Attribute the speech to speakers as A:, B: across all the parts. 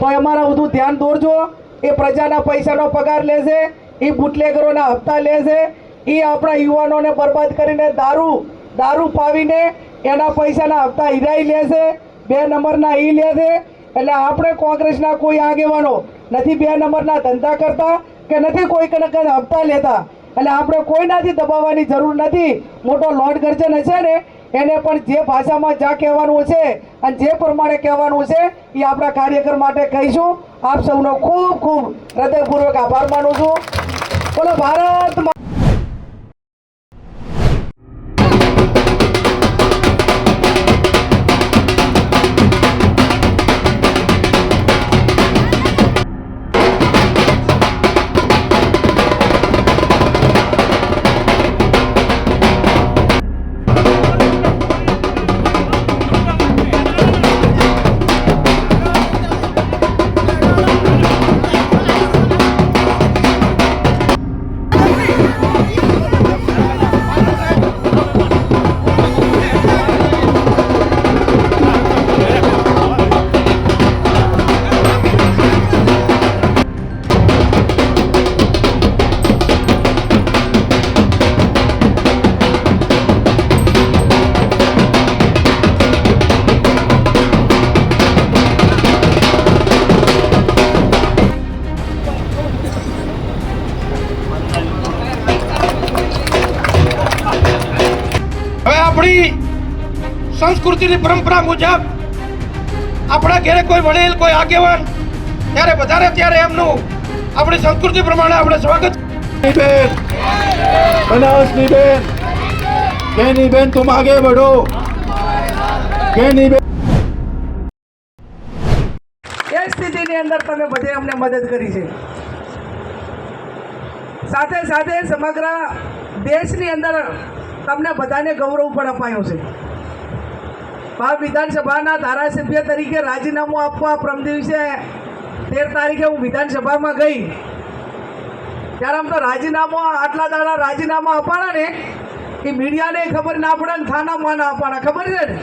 A: તો અમારા બધું ધ્યાન દોરજો। એ પ્રજાના પૈસાનો પગાર લે છે, એ બુટલેગરોના હપ્તા લે છે, એ આપણા યુવાનોને બરબાદ કરીને દારૂ પાવીને એના પૈસાના હપ્તા હિરાઈ લે છે, 2 નંબરના ઈ લે છે। એટલે આપણે કોંગ્રેસના કોઈ આગેવાનો નથી 2 નંબરના ધંધા કરતા કે નથી કોઈ કને હપ્તા લેતા। એટલે આપણે કોઈનાથી દબાવવાની જરૂર નથી। મોટો લોર્ડ ગર્જન હશે ને એને પણ જે ભાષામાં જ્યાં કહેવાનું છે અને જે પ્રમાણે કહેવાનું છે એ આપણા કાર્યકર માટે કહીશું। આપ સૌનો ખૂબ ખૂબ હૃદયપૂર્વક આભાર માનું છું। બોલો ભારત માતા।
B: સંસ્કૃતિની પરંપરા મુજબ આપણા ઘરે કોઈ વડીલ કોઈ આગેવાન ત્યારે વધારે ત્યારે એમનું આપણી સંસ્કૃતિ પ્રમાણે આપણે સ્વાગત।
C: બનાસની બેન, કેની બેન तुम आगे बढ़ो, કેની બેન।
A: એ સ્થિતિની અંદર તમે બધે અમને મદદ કરી છે। સાથે સાથે સમગ્ર દેશની અંદર તમને બધાને ગૌરવ પણ અપાયું છે। ભાવ વિધાનસભાના ધારાસભ્ય તરીકે રાજીનામું આપવા પ્રમ દિવસે 13 તારીખે હું વિધાનસભામાં ગઈ ત્યારે આમ તો રાજીનામું આટલા દાડા રાજીનામા અપાણા ને એ મીડિયાને ખબર ના પડે ને થાનામાં ના અપાણા ખબર છે ને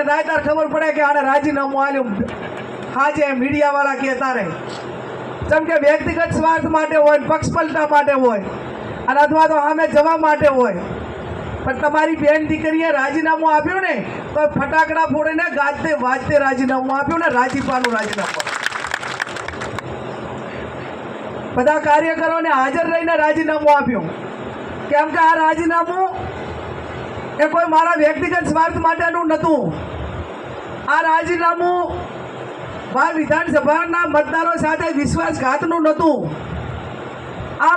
A: એ દાયદાર ખબર પડે કે આને રાજીનામું આલ્યું। હાજે મીડિયાવાળા કહેતા રહે જેમ કે વ્યક્તિગત સ્વાર્થ માટે હોય, પક્ષપલટા માટે હોય અને અથવા તો સામે જવા માટે હોય। પણ તમારી બેન દીકરીએ રાજીનામું આપ્યું ને તો ફટાકડા ફોડીને ગાજતે વાજતે રાજીનામું આપ્યું ને રાજીપાનું રાજીનામું। બધા કાર્યકરોને હાજર રહીને રાજીનામું આપ્યું કેમ કે આ રાજીનામું એ કોઈ મારા વ્યક્તિગત સ્વાર્થ માટેનું નહોતું। આ રાજીનામું વિધાનસભાના મતદારો સાથે વિશ્વાસઘાતનું નહોતું। આ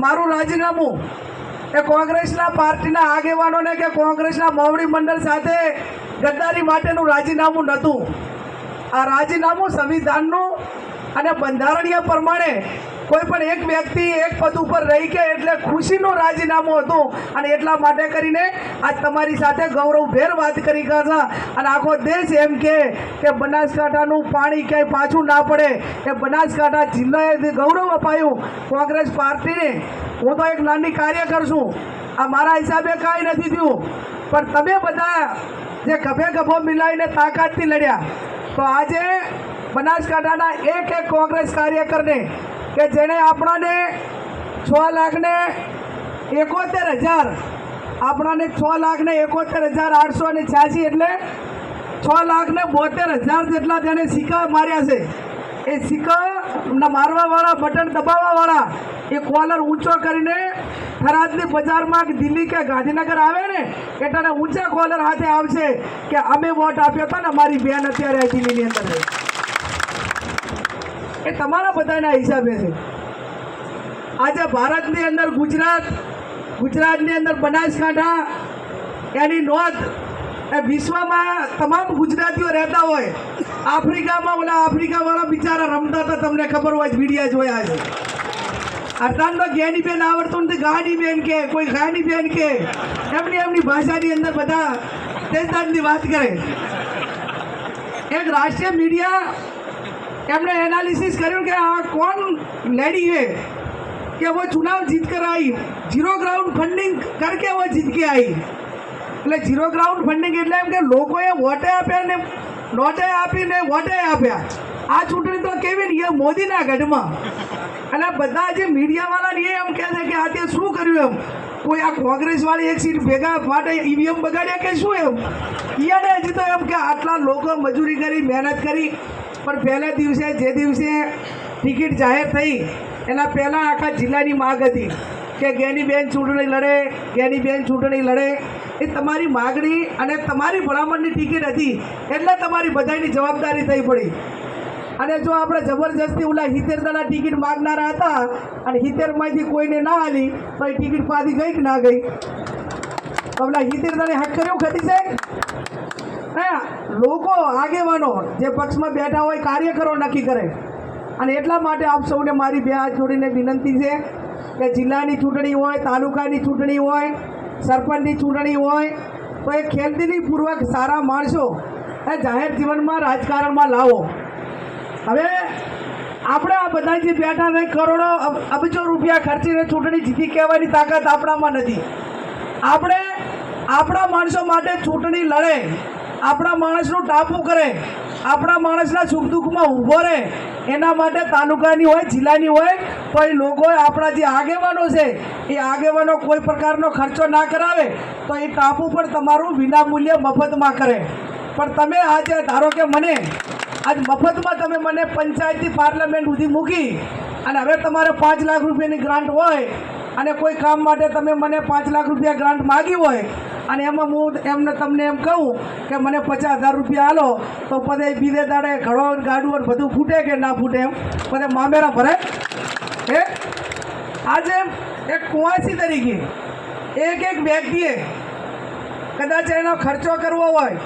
A: મારું રાજીનામું એ કોંગ્રેસના પાર્ટીના આગેવાનોને કે કોંગ્રેસના મોવડી મંડળ સાથે ગદ્દારી માટેનું રાજીનામું નહોતું। આ રાજીનામું સંવિધાનનું અને બંધારણીય પ્રમાણે કોઈ પણ એક વ્યક્તિ એક પદ ઉપર રહી કે એટલે ખુશીનું રાજીનામું હતું અને એટલા માટે કરીને આજ તમારી સાથે ગૌરવભેર વાત કરી છે અને આખો દેશ એમ કે બનાસકાંઠાનું પાણી ક્યાંય પાછું ના પડે એ બનાસકાંઠા જિલ્લાએ ગૌરવ અપાયું કોંગ્રેસ પાર્ટીને। હું તો એક નાની કાર્યકર છું, આ મારા હિસાબે કાંઈ નથી થયું પણ તમે બધા જે ખભે ખભો મિલાવીને તાકાતથી લડ્યા તો આજે બનાસકાંઠાના એક કોંગ્રેસ કાર્યકરને કે જેણે આપણાને 6,71,000 આપણાને 6,71,886 એટલે 6,72,000 જેટલા તેને સિક્કા માર્યા છે। એ સિક્કા મારવાવાળા બટન દબાવવાવાળા એ કોલર ઊંચો કરીને થરાદની બજારમાં દિલ્હી કે ગાંધીનગર આવે ને એટલે ઊંચા કોલર હાથે આવશે કે અમે વોટ આપ્યો હતો ને અમારી બેન અત્યારે દિલ્હીની અંદર છે। એ તમારા બધાના હિસાબે છે। આજે ભારતની અંદર ગુજરાતની અંદર બનાસકાંઠા એની નોંધ એ વિશ્વમાં તમામ ગુજરાતીઓ રહેતા હોય। આફ્રિકામાં ઓલા આફ્રિકાવાળા બિચારા રમતા હતા, તમને ખબર હોય, વિડીયા જોયા છે। અર્થાત જ્ઞાની બેન આવડતું નથી, ગાડી બેન કે કોઈ ગાડી બેન કે એમની ભાષાની અંદર બધા દેશદારની વાત કરે। એક રાષ્ટ્રીય મીડિયા એમણે एनालिसिस કર્યું કે આ કોણ લેડી है कि वो चुनाव जीत कर आई, जीरो ग्राउंड फंडिंग करके वो जीत के आई। એટલે જીરો ગ્રાઉન્ડ ફંડિંગ એટલે એમ કે લોકોએ વોટે આપ્યા ને નોટે આપીને વોટે આપ્યા. આ ચૂંટણી તો કેવી ને એ મોદીના ગઢમાં. અને બધા જે મીડિયાવાળા ને એમ કહે છે કે આ તે શું કર્યું એમ, કોઈ આ કોંગ્રેસવાળી એક સીટ ભેગા માટે ઈવીએમ બગાડ્યા કે શું એમ. એને હજી તો એમ કે આટલા લોકો મજૂરી કરી, મહેનત કરી, પણ પહેલા દિવસે જે દિવસે ટિકિટ જાહેર થઈ એના પહેલાં આખા જિલ્લાની માગ હતી કે ગેનીબેન ચૂંટણી લડે, ગેનીબેન ચૂંટણી લડે. એ તમારી માગણી અને તમારી ભલામણની ટિકિટ હતી એટલે તમારી બધાની જવાબદારી થઈ પડી. અને જો આપણે જબરજસ્તી ઓલા 70 દણા ટિકિટ માગનારા હતા અને 70માંથી કોઈને ના આલી તો એ ટિકિટ પાછી ગઈ કે ના ગઈ? તો ઓલા 70 દણે હક કર્યો ખરી છે? હા, લોકો આગેવાનો જે પક્ષમાં બેઠા હોય કાર્યકરો નક્કી કરે. અને એટલા માટે આપ સૌને મારી બે હાથ જોડીને વિનંતી છે કે જિલ્લાની ચૂંટણી હોય, તાલુકાની ચૂંટણી હોય, સરપંચની ચૂંટણી હોય તો એ ખેલદિલીપૂર્વક સારા માણસો એ જાહેર જીવનમાં રાજકારણમાં લાવો. હવે આપણે આ બધા જે બેઠા ને કરોડો અબજો રૂપિયા ખર્ચીને ચૂંટણી જીતી કહેવાની તાકાત આપણામાં નથી. આપણે આપણા માણસો માટે ચૂંટણી લડે, આપણા માણસનું ટાપું કરે, આપણા માણસના સુખ દુઃખમાં ઊભો રહે, એના માટે તાલુકાની હોય, જિલ્લાની હોય, તો એ લોકોએ આપણા જે આગેવાનો છે એ આગેવાનો કોઈ પ્રકારનો ખર્ચો ના કરાવે તો એ ટાપુ પણ તમારું વિનામૂલ્ય મફતમાં કરે. પણ તમે આજે ધારો કે મને આજ મફતમાં તમે મને પંચાયતથી પાર્લામેન્ટ સુધી મૂકી અને હવે તમારે 5 લાખ રૂપિયાની ગ્રાન્ટ હોય અને કોઈ કામ માટે તમે મને 5 લાખ રૂપિયા ગ્રાન્ટ માગી હોય અને એમાં હું એમને તમને એમ કહું કે મને 50,000 રૂપિયા આલો તો પદે બીજે દાડે ઘડો ગાડું બધું ફૂટે કે ના ફૂટે? એમ પદે મામેરા ભરે. આજે એક કુંવાસી તરીકે એક વ્યક્તિએ કદાચ એનો ખર્ચો કરવો હોય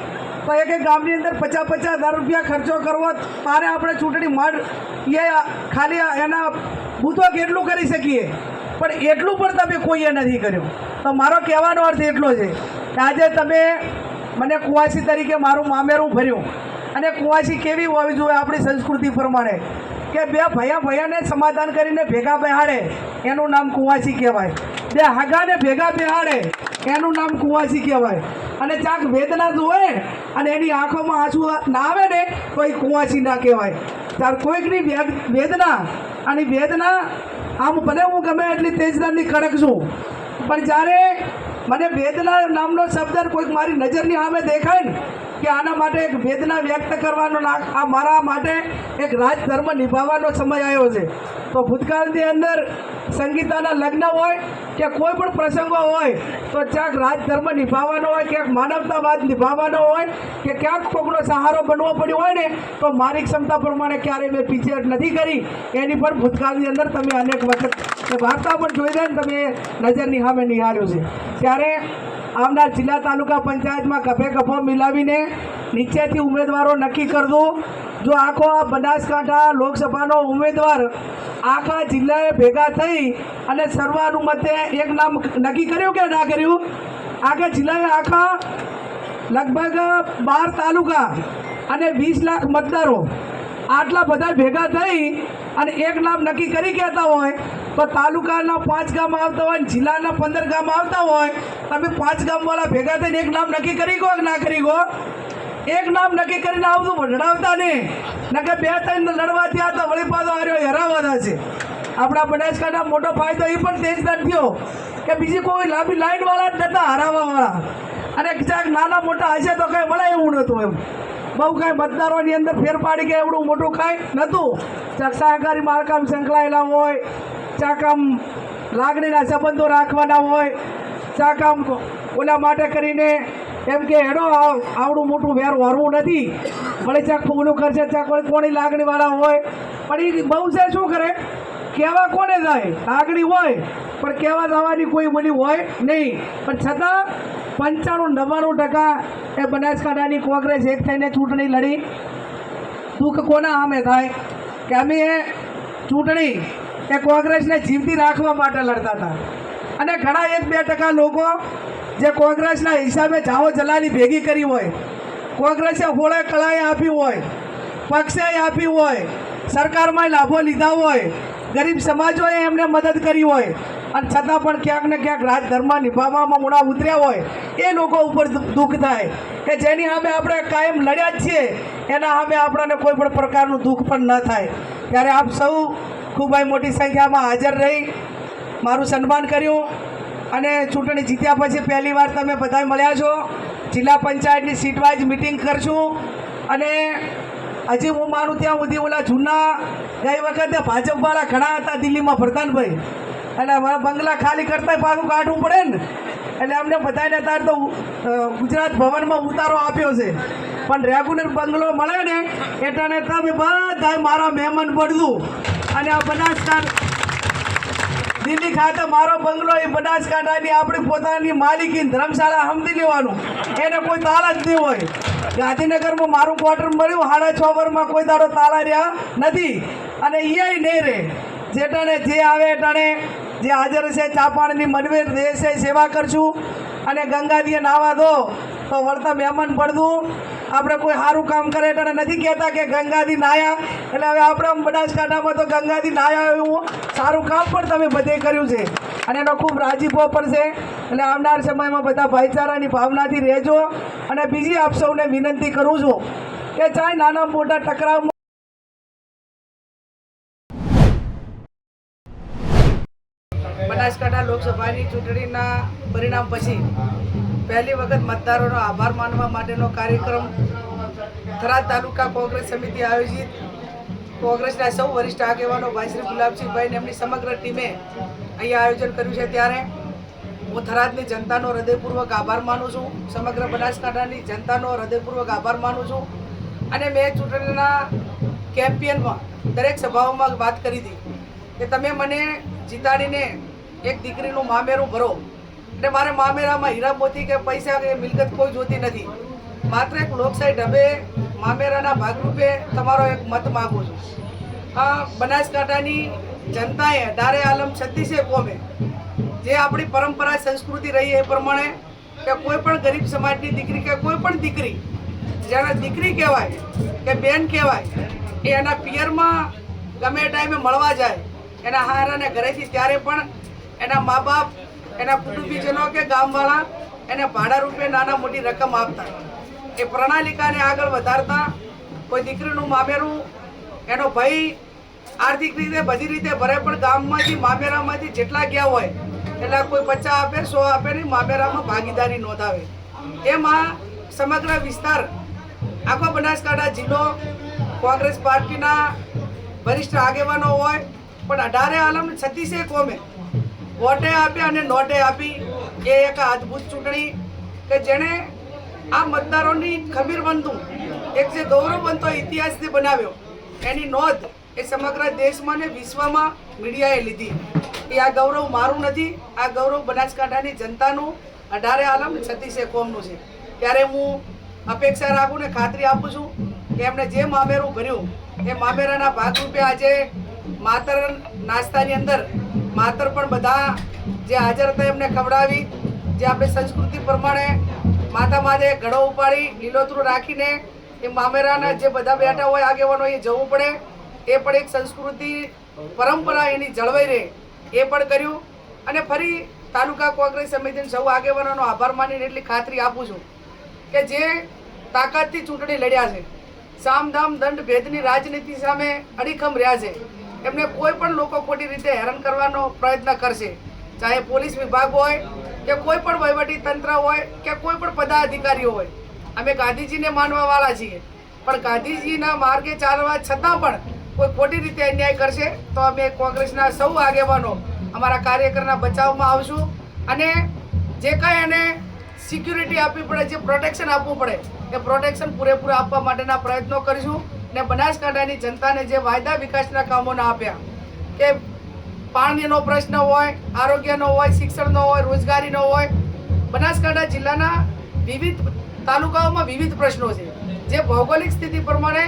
A: તો એક ગામની અંદર 50,000 રૂપિયા ખર્ચો કરવો તારે આપણે ચૂંટણી માંડ એ ખાલી એના બૂથો કેટલું કરી શકીએ, પણ એટલું પણ તમે કોઈએ નથી કર્યું. તો મારો કહેવાનો અર્થ એટલો છે કે આજે તમે મને કુંવાસી તરીકે મારું મામેરું ભર્યું. અને કુંવાસી કેવી હોવી જોઈએ આપણી સંસ્કૃતિ પ્રમાણે કે બે ભયાને સમાધાન કરીને ભેગા બેહાડે એનું નામ કુંવાસી કહેવાય. બે હગાને ભેગા બેહાડે એનું નામ કુંવાસી કહેવાય. અને ચાક વેદના જોવે અને એની આંખોમાં આંસુ ના આવે ને તો એ કુંવાસી ના કહેવાય. ત્યારે કોઈકની વેદના અને વેદના આમ ભલે હું ગમે એટલી તેજદારની કડક છું, પણ જ્યારે મને વેદના નામનો શબ્દ કોઈક મારી નજરની સામે દેખાય ને કે આના માટે એક વેદના વ્યક્ત કરવાનો, આ મારા માટે એક રાજધર્મ નિભાવવાનો સમય આવ્યો છે. તો ભૂતકાળની અંદર સંગીતાના લગ્ન હોય કે કોઈ પણ પ્રસંગો હોય તો ક્યાંક રાજધર્મ નિભાવવાનો હોય, ક્યાંક માનવતાવાદ નિભાવવાનો હોય કે ક્યાંક કોઈનો સહારો બનવો પડ્યો હોય ને તો મારી ક્ષમતા પ્રમાણે ક્યારેય મેં પીછેહટ નથી કરી. એની પણ ભૂતકાળની અંદર તમે અનેક વખત વાર્તા પણ જોઈ દે ને તમે નજરની સામે નિહાળ્યું છે. ત્યારે આવનાર જિલ્લા તાલુકા પંચાયતમાં ગભે ગભો મિલાવીને નીચેથી ઉમેદવારો નક્કી કરવું. જો આખો આ બનાસકાંઠા લોકસભાનો ઉમેદવાર આખા જિલ્લાએ ભેગા થઈ અને સર્વાનુમતે એક નામ નક્કી કર્યું કે ના કર્યું? આખા જિલ્લાએ આખા લગભગ 12 તાલુકા અને 20 લાખ મતદારો આટલા બધા ભેગા થઈ અને એક નામ નક્કી કરી કહેતા હોય તો તાલુકાના 5 ગામ આવતા હોય ને જિલ્લાના 15 ગામ આવતા હોય, તમે 5 ગામવાળા ભેગા થઈને એક નામ નક્કી કરી ગો કે ના કરી ગો? એક નામ નક્કી કરીને આવતું વઢડાવતા નહીં, નકે 2-3 લડવા થયા તો વળી પાછો હાર્યો હરાવવાના છે. આપણા બનાસકાંઠા મોટો ફાયદો એ પણ તેજદાર થયો કે બીજી કોઈ લાંબી લાઈનવાળા જ નહોતા હરાવવાવાળા. અને ક્યાંક નાના મોટા હશે તો કંઈ મળે એવું નહોતું. એમ બહુ કાંઈ મતદારોની અંદર ફેર પાડી કે એવડું મોટું કાંઈ નહોતું. ચાક સહકારી માળખામાં સંકળાયેલા હોય, ચાક આમ લાગણીના સંબંધો રાખવાના હોય, ચાક આમ ઓલા માટે કરીને એમ કે હેડો આવડું મોટું વેર વરવું નથી, વળી ચાક ફૂલું કરશે, ચાક વળી કોની લાગણીવાળા હોય. પણ એ બહુ છે શું કરે, કહેવા કોને જાય? લાગણી હોય પણ કહેવા જવાની કોઈ બોલી હોય નહીં. પણ છતાં 95-99% એ બનાસકાંઠાની કોંગ્રેસ એક થઈને ચૂંટણી લડી. દુઃખ કોના સામે થાય કે અમે ચૂંટણી એ કોંગ્રેસને જીવતી રાખવા માટે લડતા હતા. અને ઘણા 1-2% લોકો જે કોંગ્રેસના હિસાબે જાઓ જલાલી ભેગી કરી હોય, કોંગ્રેસે હોળે કળાએ આપી હોય, પક્ષે આપી હોય, સરકારમાં લાભો લીધા હોય, ગરીબ સમાજોએ એમને મદદ કરી હોય અને છતાં પણ ક્યાંક ને ક્યાંક રાજધર્મ નિભાવવામાં મૂળા ઉતર્યા હોય એ લોકો ઉપર દુઃખ થાય કે જેની સામે આપણે કાયમ લડ્યા જ છીએ એના સામે આપણને કોઈ પણ પ્રકારનું દુઃખ પણ ન થાય. ત્યારે આપ સૌ ખૂબ મોટી સંખ્યામાં હાજર રહી મારું સન્માન કર્યું અને ચૂંટણી જીત્યા પછી પહેલી વાર તમે બધા મળ્યા છો. જિલ્લા પંચાયતની સીટ વાઇઝ મિટિંગ કરશું અને હજી હું માનું ત્યાં સુધી ઓલા જૂના ગઈ વખતે ભાજપવાળા ઘણા હતા દિલ્હીમાં પ્રધાનભાઈ એટલે મારા બંગલા ખાલી કરતા પાછું કાઢવું પડે ને એટલે અમને બધાને તાર તો ગુજરાત ભવનમાં ઉતારો આપ્યો છે પણ રેગ્યુલર બંગલો મળે ને એટલે તમે બધા મારા મહેમાન પડતું અને આ બનાસકાંઠા દિલ્હી ખાતે મારો બંગલો એ બનાસકાંઠાની આપણી પોતાની માલિકી ધર્મશાળા સમજી લેવાનું એને કોઈ તાળા જ નહીં હોય. ગાંધીનગરમાં મારું ક્વાર્ટર મળ્યું 6.5 વર્ષમાં કોઈ દાડો તાળા રહ્યા નથી અને એ નહીં રહે. જેટાણે જે આવે ટાણે જે હાજર છે ચા પાણીની મનવે રહેશે સેવા કરશું અને ગંગાજીએ નાવા દો તો વળતા મહેમાન પડતું આપણે કોઈ સારું કામ કરે એટલે નથી કહેતા કે ગંગાજી નાયા એટલે હવે આપણે બનાસકાંઠામાં તો ગંગાજી નાયા એવું સારું કામ પણ તમે બધે કર્યું છે અને એનો ખૂબ રાજીપો પણ છે. એટલે આવનાર સમયમાં બધા ભાઈચારાની ભાવનાથી રહેજો અને બીજી આપ સૌને વિનંતી કરું છું કે ચાહે નાના મોટા ટકરાવ બનાસકાંઠા લોકસભાની ચૂંટણીના પરિણામ પછી પહેલી વખત મતદારોનો આભાર માનવા માટેનો કાર્યક્રમ થરાદ તાલુકા કોંગ્રેસ સમિતિ આયોજિત કોંગ્રેસના સૌ વરિષ્ઠ આગેવાનો ભાઈ શ્રી ગુલાબસિંહભાઈ અને એમની સમગ્ર ટીમે અહીંયા આયોજન કર્યું છે. ત્યારે હું થરાદની જનતાનો હૃદયપૂર્વક આભાર માનું છું. સમગ્ર બનાસકાંઠાની જનતાનો હૃદયપૂર્વક આભાર માનું છું અને મેં ચૂંટણીના કેમ્પેનમાં દરેક સભાઓમાં વાત કરી હતી કે તમે મને જીતાડીને એક દીકરીનું મામેરું ભરો એટલે મારે મામેરામાં હીરા મોતી કે પૈસા કે મિલકત કોઈ જોતી નથી. માત્ર એક લોકશાહી ઢબે મામેરાના ભાગરૂપે તમારો એક મત માગું છું. આ બનાસકાંઠાની જનતાએ 18 આલમ 36 કોમે જે આપણી પરંપરા સંસ્કૃતિ રહી એ પ્રમાણે કે કોઈ પણ ગરીબ સમાજની દીકરી કે કોઈ પણ દીકરી જેને દીકરી કહેવાય કે બેન કહેવાય એ એના પિયરમાં ગમે ટાઈમે મળવા જાય એના હારાને ઘરેથી ત્યારે પણ એના મા બાપ એના કુટુંબીજનો કે ગામવાળા એને ભાડા રૂપે નાના મોટી રકમ આપતા. એ પ્રણાલિકાને આગળ વધારતા કોઈ દીકરીનું મામેરું એનો ભાઈ આર્થિક રીતે બધી રીતે ભરે પણ ગામમાંથી મામેરામાંથી જેટલા ગયા હોય એટલા કોઈ 50 આપે 100 આપે નહીં મામેરામાં ભાગીદારી નોંધાવે. એમાં સમગ્ર વિસ્તાર આખો બનાસકાંઠા જિલ્લો કોંગ્રેસ પાર્ટીના વરિષ્ઠ આગેવાનો હોય પણ 18 આલમ 36 કોમે વોટે આપી અને નોટે આપી. એ એક અદ્ભુત ચૂંટણી કે જેણે આ મતદારોની ખમીર બનતું એક જે ગૌરવ બનતો ઇતિહાસથી બનાવ્યો એની નોંધ એ સમગ્ર દેશમાં ને વિશ્વમાં મીડિયાએ લીધી. એ આ ગૌરવ મારું નથી, આ ગૌરવ બનાસકાંઠાની જનતાનું 18 આલમ 36 કોમનું છે. ત્યારે હું અપેક્ષા રાખું ને ખાતરી આપું છું કે એમણે જે મામેરું ભર્યું એ મામેરાના ભાગરૂપે આજે માતર નાસ્તાની અંદર માતર પણ બધા જે હાજર હતા એમને ખવડાવી. જે આપણી સંસ્કૃતિ પ્રમાણે માતા માથે ઘડો ઉપાડી લીલોતરું રાખીને એ મામેરાના જે બધા બેઠા હોય આગેવાનો એ જવું પડે એ પણ એક સંસ્કૃતિ પરંપરા એની જળવાઈ રહે એ પણ કર્યું. અને ફરી તાલુકા કોંગ્રેસ સમિતિના સૌ આગેવાનોનો આભાર માનીને એટલી ખાતરી આપું છું કે જે તાકાતથી ચૂંટણી લડ્યા છે, સામધામ દંડ ભેદની રાજનીતિ સામે અડીખમ રહ્યા છે, એમને કોઈ પણ લોકો ખોટી રીતે હેરાન કરવાનો પ્રયત્ન કરશે, ચાહે પોલીસ વિભાગ હોય કે કોઈ પણ વહીવટી તંત્ર હોય કે કોઈ પણ પદાધિકારીઓ હોય. અમે ગાંધીજીને માનવાવાળા છીએ પણ ગાંધીજીના માર્ગે ચાલવા છતાં પણ કોઈ ખોટી રીતે અન્યાય કરશે તો અમે કોંગ્રેસના સૌ આગેવાનો અમારા કાર્યકરના બચાવમાં આવશું અને જે કાંઈ એને સિક્યુરિટી આપવી પડે, જે પ્રોટેક્શન આપવું પડે એ પ્રોટેક્શન પૂરેપૂરું આપવા માટેના પ્રયત્નો કરીશું. ને બનાસકાંઠાની જનતાને જે વાયદા વિકાસના કામોના આપ્યા કે પાણીનો પ્રશ્ન હોય, આરોગ્યનો હોય, શિક્ષણનો હોય, રોજગારીનો હોય, બનાસકાંઠા જિલ્લાના વિવિધ તાલુકાઓમાં વિવિધ પ્રશ્નો છે જે ભૌગોલિક સ્થિતિ પ્રમાણે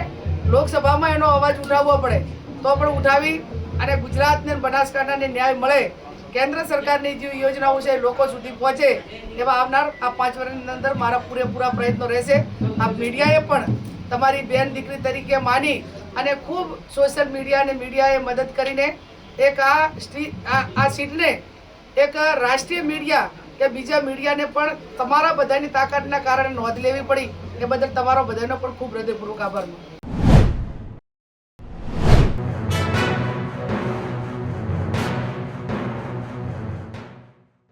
A: લોકસભામાં એનો અવાજ ઉઠાવવો પડે તો પણ ઉઠાવી અને ગુજરાતને બનાસકાંઠાને ન્યાય મળે, કેન્દ્ર સરકારની જે યોજનાઓ છે લોકો સુધી પહોંચે એવા આવનાર આ 5 વર્ષની અંદર મારા પૂરેપૂરા પ્રયત્નો રહેશે. આ મીડિયાએ પણ તમારી બેન દીકરી તરીકે માની અને ખૂબ સોશિયલ મીડિયા અને મીડિયાએ મદદ કરીને એક આ સીટને એક રાષ્ટ્રીય મીડિયા કે બીજા મીડિયાને પણ તમારા બધાની તાકાતના કારણે નોંધ લેવી પડી એ બદલ તમારો બધાનો પણ ખૂબ હૃદયપૂર્વક આભાર.